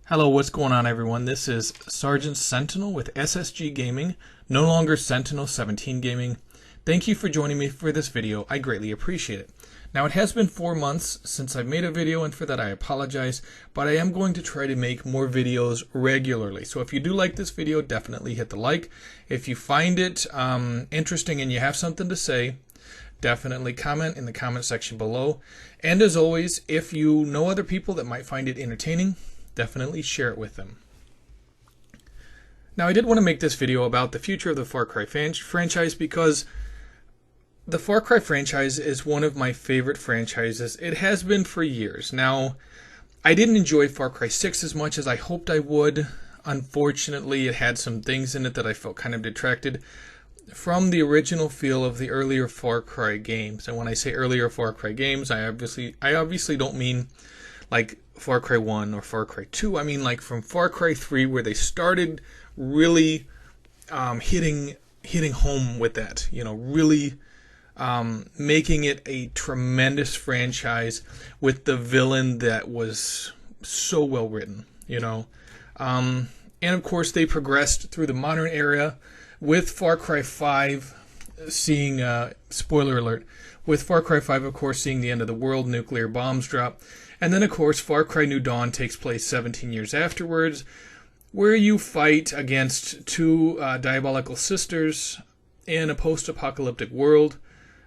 Hello, what's going on, everyone? This is Sergeant Sentinel with SSG Gaming, no longer Sentinel 17 Gaming. Thank you for joining me for this video. I greatly appreciate it. Now, it has been 4 months since I've made a video, and for that I apologize, but I am going to try to make more videos regularly. So if you do like this video, definitely hit the like. If you find it interesting and you have something to say, definitely comment in the comment section below. And as always, if you know other people that might find it entertaining, definitely share it with them. Now, I did want to make this video about the future of the Far Cry franchise because the Far Cry franchise is one of my favorite franchises. It has been for years. Now, I didn't enjoy Far Cry 6 as much as I hoped I would. Unfortunately, it had some things in it that I felt kind of detracted from the original feel of the earlier Far Cry games. And when I say earlier Far Cry games, I obviously don't mean like Far Cry 1 or Far Cry 2. I mean like from Far Cry 3, where they started really hitting home with that, really making it a tremendous franchise with the villain that was so well written, and of course they progressed through the modern era with Far Cry 5 seeing, spoiler alert, with Far Cry 5 of course seeing the end of the world, nuclear bombs drop. And then, of course, Far Cry New Dawn takes place 17 years afterwards, where you fight against two diabolical sisters in a post-apocalyptic world.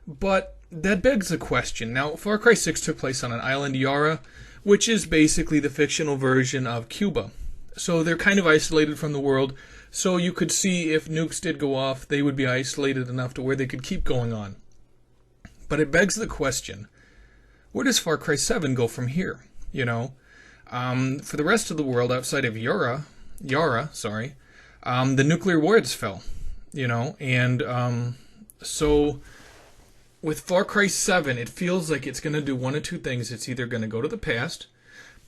But that begs the question. Now, Far Cry 6 took place on an island, Yara, which is basically the fictional version of Cuba. So they're kind of isolated from the world, so you could see if nukes did go off, they would be isolated enough to where they could keep going on. But it begs the question, where does Far Cry 7 go from here? For the rest of the world outside of Yara, the nuclear warheads fell, so with Far Cry 7, it feels like it's going to do one of two things. It's either going to go to the past,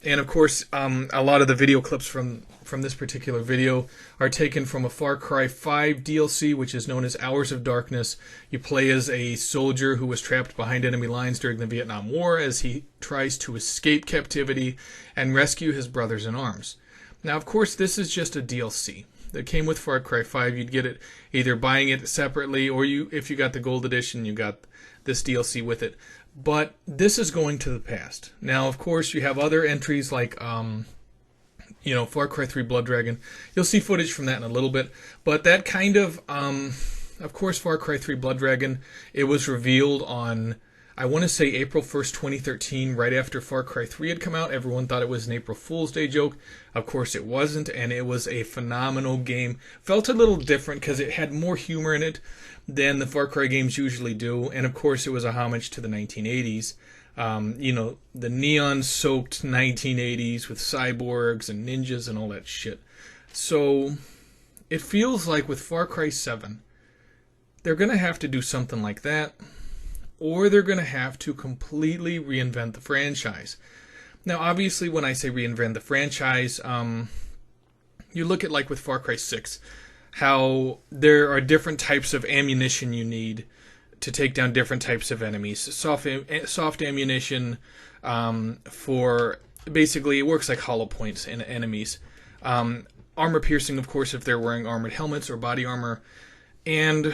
and of course, a lot of the video clips from this particular video are taken from a Far Cry 5 DLC, which is known as Hours of Darkness. You play as a soldier who was trapped behind enemy lines during the Vietnam War as he tries to escape captivity and rescue his brothers in arms. Now, of course, this is just a DLC that came with Far Cry 5. You'd get it either buying it separately, or if you got the gold edition, you got this DLC with it. But this is going to the past. Now, of course, you have other entries like, Far Cry 3 Blood Dragon. You'll see footage from that in a little bit. But that kind of course, Far Cry 3 Blood Dragon, it was revealed on, I want to say April 1st, 2013, right after Far Cry 3 had come out. Everyone thought it was an April Fool's Day joke. Of course, it wasn't, and it was a phenomenal game. Felt a little different because it had more humor in it than the Far Cry games usually do, and of course it was a homage to the 1980s. The neon-soaked 1980s with cyborgs and ninjas and all that shit. So it feels like with Far Cry 7, they're going to have to do something like that, or they're going to have to completely reinvent the franchise. Now, obviously, when I say reinvent the franchise, you look at like with Far Cry 6, how there are different types of ammunition you need to take down different types of enemies. Soft ammunition for, basically, it works like hollow points in enemies. Armor piercing, of course, if they're wearing armored helmets or body armor. And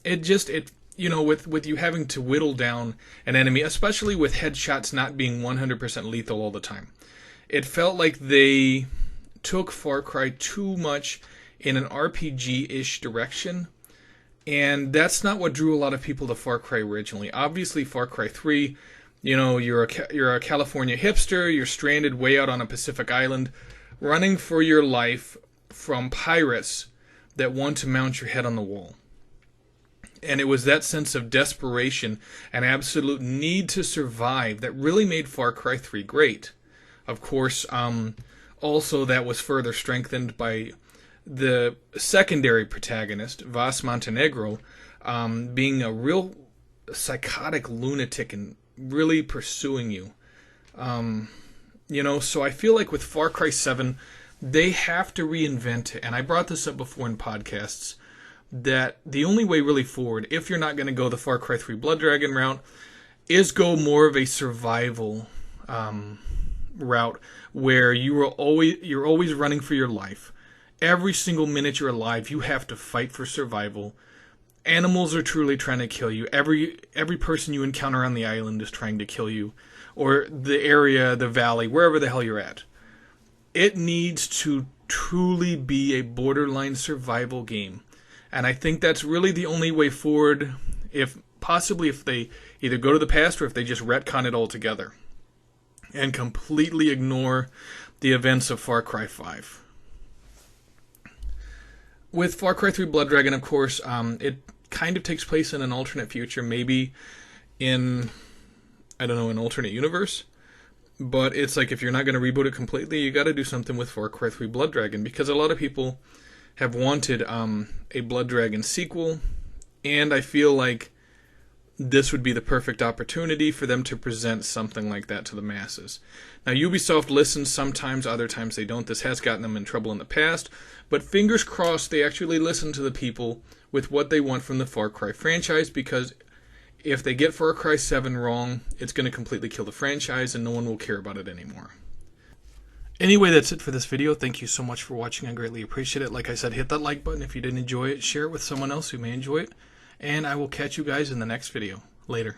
with you having to whittle down an enemy, especially with headshots not being 100% lethal all the time. It felt like they took Far Cry too much in an RPG-ish direction, and that's not what drew a lot of people to Far Cry originally. Obviously, Far Cry 3, you're a California hipster, you're stranded way out on a Pacific island, running for your life from pirates that want to mount your head on the wall. And it was that sense of desperation and absolute need to survive that really made Far Cry 3 great. Of course, also that was further strengthened by the secondary protagonist, Vas Montenegro, being a real psychotic lunatic and really pursuing you. So I feel like with Far Cry 7, they have to reinvent it. And I brought this up before in podcasts, that the only way really forward, if you're not going to go the Far Cry 3 Blood Dragon route, is go more of a survival route where you're always running for your life. Every single minute you're alive, you have to fight for survival. Animals are truly trying to kill you. Every person you encounter on the island is trying to kill you, or the area, the valley, wherever the hell you're at. It needs to truly be a borderline survival game. And I think that's really the only way forward, if they either go to the past or if they just retcon it altogether and completely ignore the events of Far Cry 5. With Far Cry 3 Blood Dragon, of course, it kind of takes place in an alternate future, maybe in, I don't know, an alternate universe. But it's like, if you're not going to reboot it completely, you got to do something with Far Cry 3 Blood Dragon, because a lot of people have wanted a Blood Dragon sequel, and I feel like this would be the perfect opportunity for them to present something like that to the masses. Now, Ubisoft listens sometimes, other times they don't. This has gotten them in trouble in the past, but fingers crossed they actually listen to the people with what they want from the Far Cry franchise, because if they get Far Cry 7 wrong, it's going to completely kill the franchise and no one will care about it anymore. Anyway, that's it for this video. Thank you so much for watching. I greatly appreciate it. Like I said, hit that like button if you did enjoy it. Share it with someone else who may enjoy it. And I will catch you guys in the next video. Later.